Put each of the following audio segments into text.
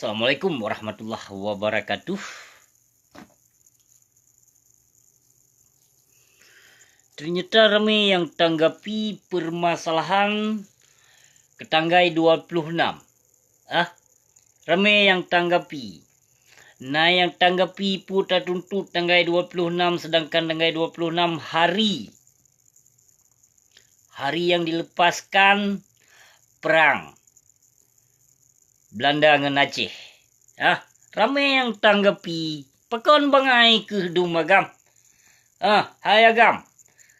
Assalamualaikum warahmatullahi wabarakatuh. Ternyata ramai yang tanggapi permasalahan ketanggai 26. Ramai yang tanggapi. Nah, yang tanggapi pun tak tuntut tanggai 26, sedangkan tanggai 26 hari yang dilepaskan perang Belanda dengan Aceh. Ramai yang tanggapi. Pakon bangai ke dumagam. Hai agam.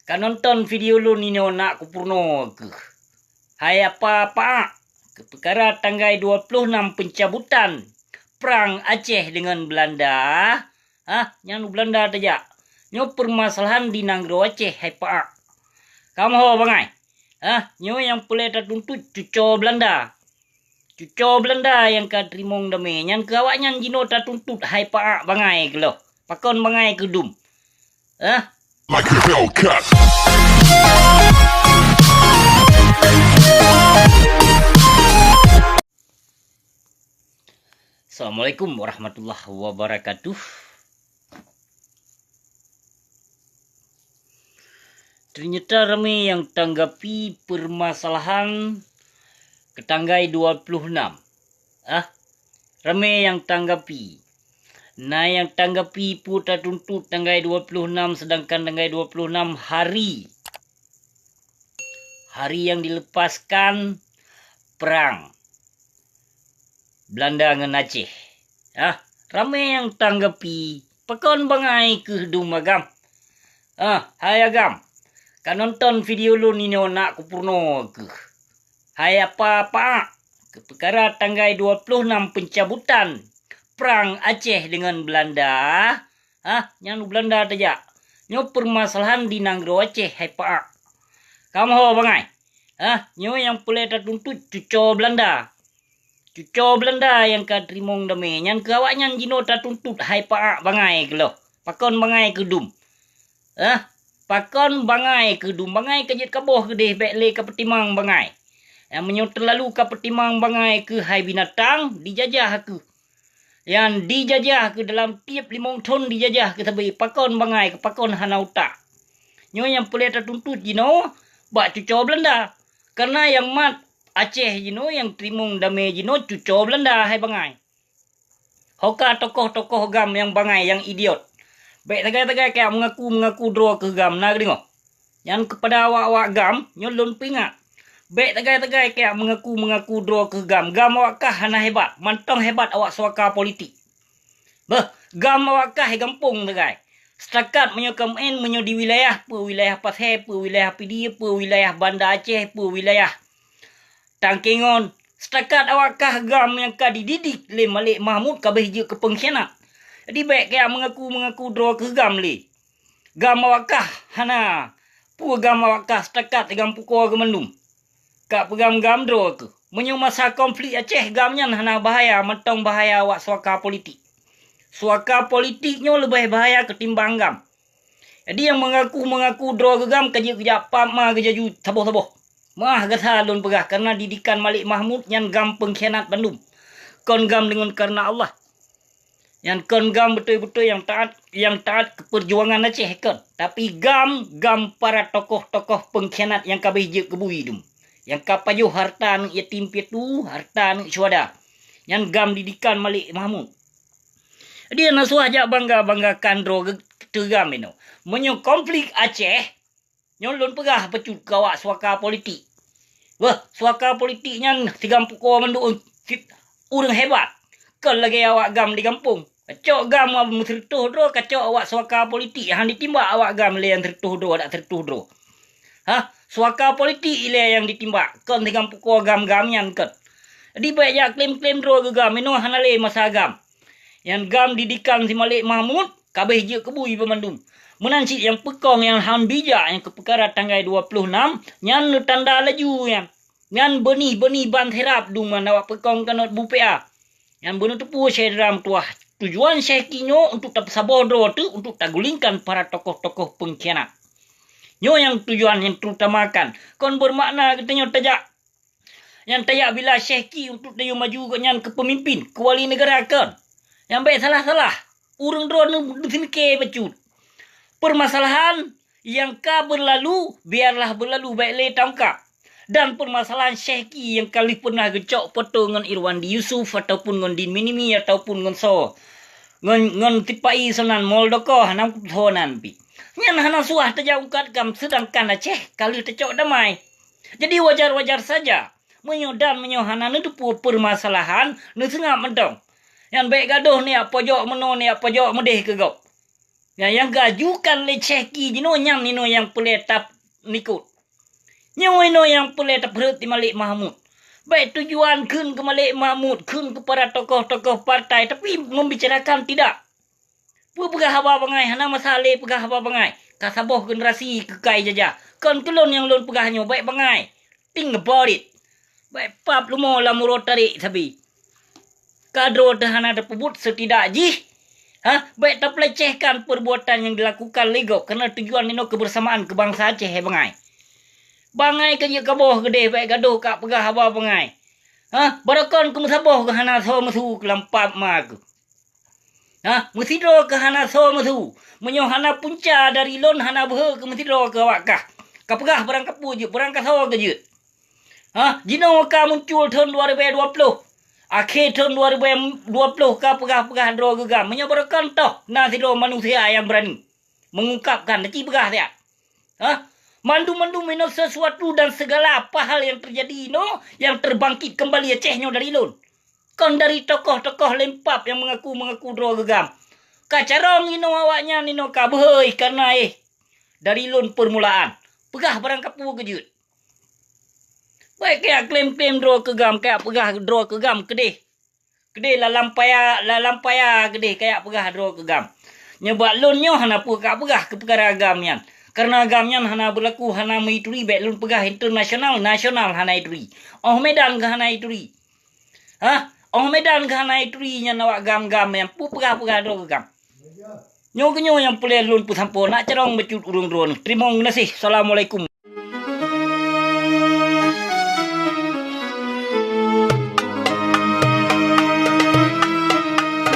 Kan nonton video lu ni nak kupurno ke. Hai apa-apa. Ke perkara tanggai 26 pencabutan perang Aceh dengan Belanda. Yang Belanda saja. Nyo permasalahan di Nanggro Aceh. Hai pak. Kamu ho bangai. Nyo yang boleh tertuntut cuco Belanda. Cuco Belanda yang ka trimong damai. Yang kawaknya jino tertuntut. Hai pak bangai ke lo. Pakon bangai ke dum. Like a Hellcat. Assalamualaikum warahmatullahi wabarakatuh. Ternyata ramai yang tanggapi permasalahan ketanggai 26. Ramai yang tanggapi. Nah, yang tanggapi pun tak tuntut tanggai 26, sedangkan tanggai 26 hari yang dilepaskan perang Belanda dengan Aceh. Ramai yang tanggapi. Pakon bangai ke dumagam. Hai agam. Kan nonton video lu ni nak kupurno ke. Hai apa-apa. Ke perkara tanggai 26 pencabutan perang Aceh dengan Belanda. Yang Belanda saja. Nyo permasalahan di Nanggro Aceh. Hai pak. Kamu ho bangai. Nyo yang boleh tertuntut cuco Belanda. Cuco Belanda yang ka trimong damai. Yang kawaknya jino tertuntut. Hai pak bangai ke lo. Pakon bangai ke dum. Pakon bangai ke dum. Bangai ke jet kaboh ke deh. Bekle ke petimang bangai. Yang menyo terlalu ke petimang bangai ke hai binatang. Dijajah ke. Yang dijajah ke dalam tiap 5 ton dijajah ke tabi. Pakon bangai ke pakon hana utak. Nyo yang boleh tertuntut jino. Bak cuco Belanda. Karena yang mat Aceh jino yang trimong damai jino cuco Belanda hai bangai. Hoka tokoh-tokoh gam yang bangai yang idiot. Baik tagai-tagai kayak mengaku draw ke gam nak dengo. Yang kepada awak-awak gam nyolon pingat. Baik tagai-tagai kayak mengaku draw ke gam. Gam awak kah hana hebat. Mantong hebat awak suaka politik. Gam awak kah gampung tagai. Setakat menyokam menyo di wilayah wilayah Pasir, wilayah Pidi, wilayah Banda Aceh, wilayah Tangkengon. Setakat awak kah gam yang kah dididik le Malik Mahmud kabeh je ke pengkhianat. Jadi baik kayak mengaku draw ke gam le. Gam awak kah hana gam awak kah setakat gam pukul ke mendum. Kak pegam-gam draw ke. Menyo masa konflik Aceh gamnya hana bahaya, mentong bahaya awak suaka politik. Suaka politiknya lebih bahaya ketimbang gam. Jadi yang mengaku draw ke gam kerja pama kerja ju saboh-saboh. Mah gasa lun pegah karena didikan Malik Mahmud yang gam pengkhianat Bandung. Kon gam dengan karena Allah. Yang kon gam betul-betul yang taat ke perjuangan Aceh kon. Tapi gam para tokoh-tokoh pengkhianat yang kabeh je kebui dum. Yang kapajuh harta anak yatim piatu, harta anak syuhada. Yang gam didikan Malik Mahmud. Dia nasuah jak bangga-banggakan dro ke gam ini. Menyo konflik Aceh nyolon pegah pecut kawak suaka politik. Suaka politiknya 30 menduk urang hebat. Kan lagi awak gam di kampung. Kacok gam tertuh dro, kacok awak suaka politik. Yang ditimbak awak gam le yang tertuh dro, tak tertuh dro. Suaka politik ile yang ditimbak. Kan 30 gam-gamnya kan. Jadi baik ya klaim-klaim dro ke gam. Ini hana le masa gam. Yang gam didikan si Malik Mahmud, kabeh je kebui pemandung. Menancik yang pekong yang han bijak yang ke perkara tanggai 26 nyan tanda laju yang nyan benih-benih ban herap duman awak pekong kanot bupea yang benar tepu syedram tuah tujuan Syekhinyo untuk tak sabodro tu untuk tak gulingkan para tokoh-tokoh pengkhianat nyo yang tujuan yang terutamakan kon bermakna katanya tajak Yang tayak bila syekhi untuk dia maju nyan ke pemimpin, ke wali negara kan. Yang baik salah-salah. Urang drone nu ke becut. Permasalahan yang ka berlalu, biarlah berlalu baik le tangkap. Dan permasalahan syekhi yang kali pernah gecok foto dengan Irwandi Yusuf ataupun dengan Din Minimi ataupun dengan so. Ngon tipai sonan Moldoko hanam thonan pi. Nyan hana suah terjaukat kam sedangkan Aceh kali tercok damai. Jadi wajar-wajar saja. Menyodan menyohana nu permasalahan nu sengap mentong. Yang baik gaduh ni pojok meno ni pojok medeh ke gop. Yang gajukan le ceki jino nyang nino yang peletap nikut. Nyoino yang peletap berhenti Malik Mahmud. Baik tujuan kun ke Malik Mahmud, kun kepada tokoh-tokoh partai tapi membicarakan tidak. Pegah haba bangai hana masalah pegah haba bangai. Kasaboh generasi kekai jaja. Kon kelon yang lon pegahnya baik bangai. Think about it. Baik pap lumo la murotari sabi. Kadro dahana ada pebut setidak jih. Baik tak pelecehkan perbuatan yang dilakukan lego kerana tujuan nino kebersamaan kebangsaan Aceh bangai. Bangai kerja kaboh gede baik gaduh kak pegah haba bangai. Barakon kemusaboh ke hana so mesu kelampap mag. Mesidro ke hana so mesu. Menyo hana punca dari lon hana behe ke mesidro ke wakah. Kapegah barang kapu je, barang kaso ke je. Jino ka muncul tahun 2020. Akhir tahun 2020 ka pegah-pegah dro gegam. Menyebarkan toh nasiro manusia yang berani mengungkapkan nanti pegah dia. Mandu-mandu minum sesuatu dan segala apa hal yang terjadi yang terbangkit kembali Acehnya dari lun. Kon dari tokoh-tokoh lempap yang mengaku dro gegam. Kacarong awaknya kabehoi karena dari lun permulaan. Pegah barang kapu kejut. Baik kayak klaim-klaim dro gegam kayak pegah dro gegam kedeh. Kedeh lalampaya kedeh kayak pegah dro gegam. Nyebab lunnya hana pegah ke perkara agam yan. Karena agam yan hana berlaku hana meituri baik lun pegah internasional nasional hana ituri. Medan ke hana ituri. Medan ke hana ituri nya nawak gam-gam yan pegah dro gegam. Nyo yang pelai lun pusampo nak cerong becut urung drone. Terima kasih. Assalamualaikum.